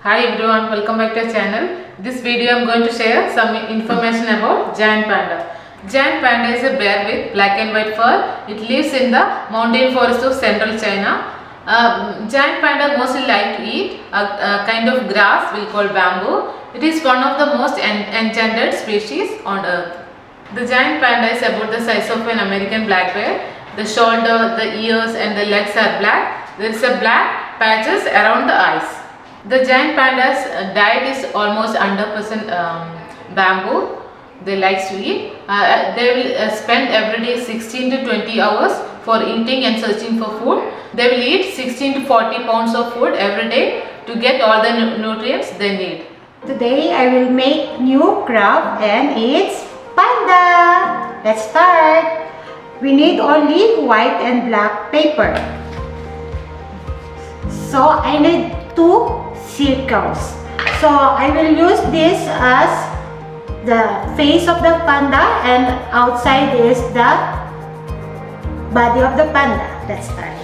Hi everyone, welcome back to our channel. This video I am going to share some information about giant panda. Giant panda is a bear with black and white fur. It lives in the mountain forest of central China. Giant panda mostly like to eat a kind of grass we call bamboo. It is one of the most enchanted species on earth. The giant panda is about the size of an American black bear. The shoulder, the ears and the legs are black. There is a black patches around the eyes. The giant panda's diet is almost 100% bamboo. They like to eat. They will spend every day 16 to 20 hours for eating and searching for food. They will eat 16 to 40 pounds of food every day to get all the nutrients they need. Today I will make new craft and it's panda. Let's start. We need only white and black paper. So I need two circles. So I will use this as the face of the panda and outside is the body of the panda. Let's start.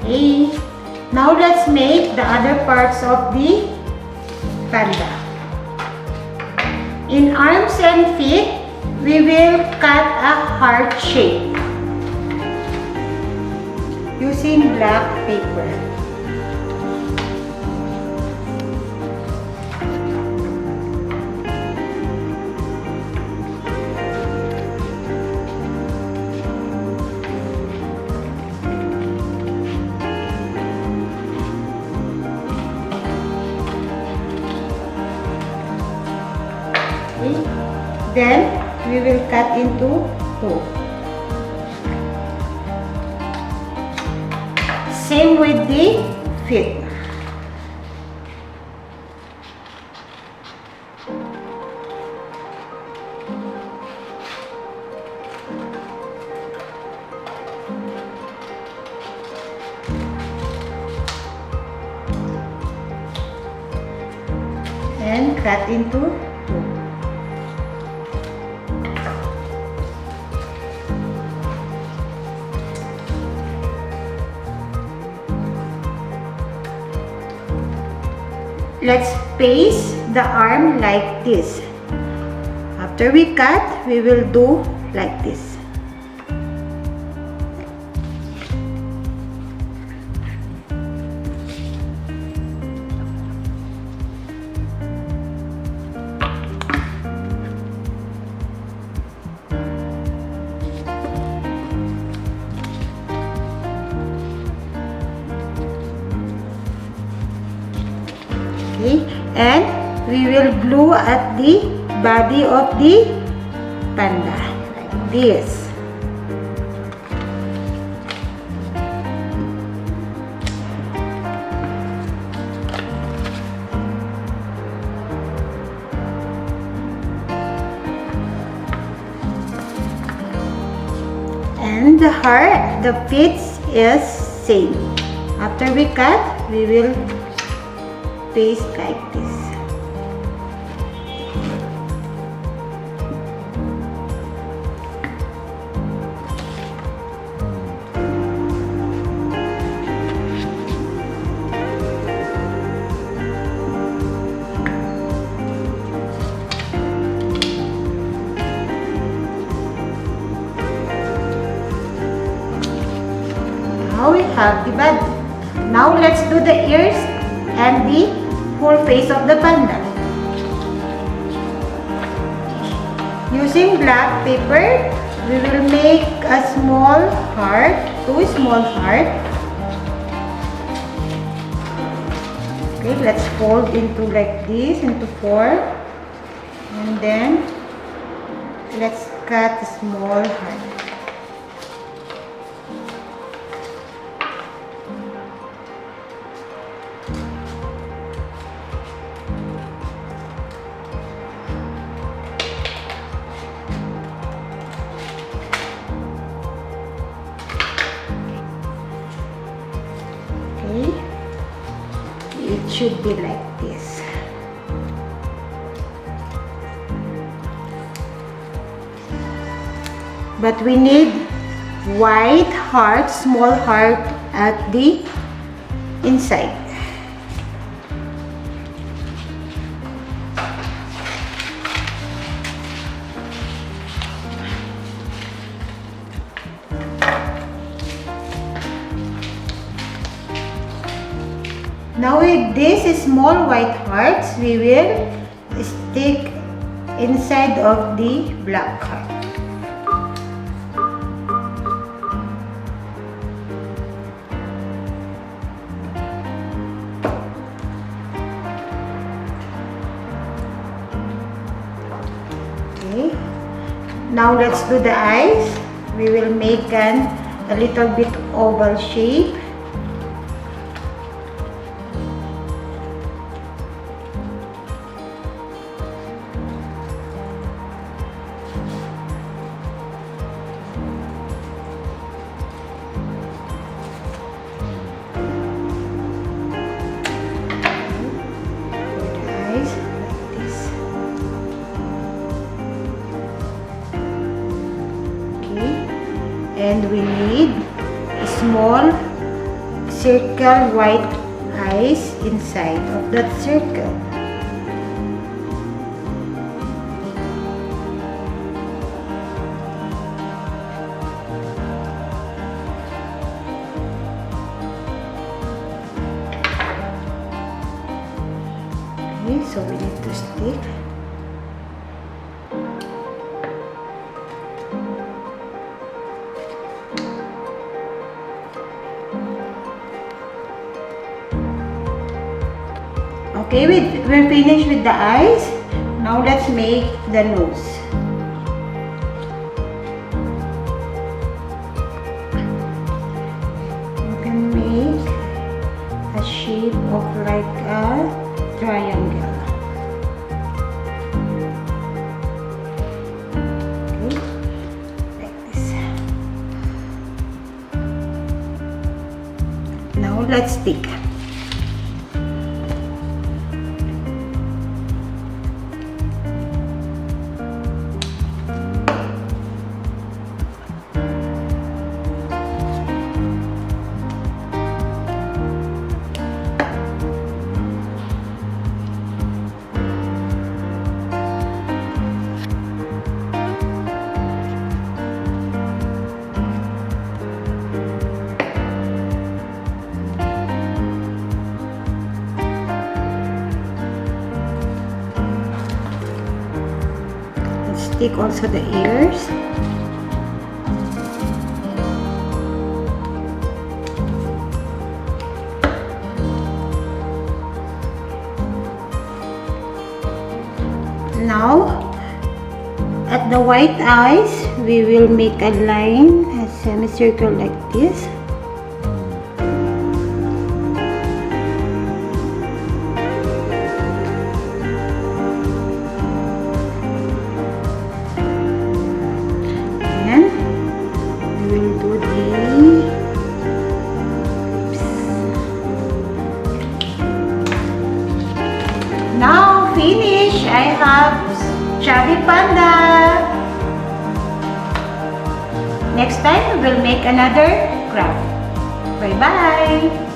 Okay, now let's make the other parts of the panda. In arms and feet, we will cut a heart shape using black paper. Then we will cut into two. Same with the feet. And cut into two. Let's paste the arm like this. After we cut, we will do like this. Okay, and we will glue at the body of the panda like this. And the heart, the feet is same. After we cut, we will paste like this. Now we have the body. Now let's do the ears and the full face of the panda. Using black paper, we will make a small heart, 2 small heart. Okay, let's fold into like this, into 4. And then, let's cut a small heart. It should be like this. But we need white heart, small heart at the inside. Now with these small white hearts, we will stick inside of the black heart. Okay. Now let's do the eyes. We will make a little bit oval shape. And we need a small circle white eyes inside of that circle. Okay, so we need to stick. Okay, we're finished with the eyes. Now let's make the nose. You can make a shape of like a triangle. Okay, like this. Now let's stick. Stick also the ears. Now, at the white eyes, we will make a line, a semicircle like this. Now finish, I have chubby panda. Next time we will make another craft. Bye bye.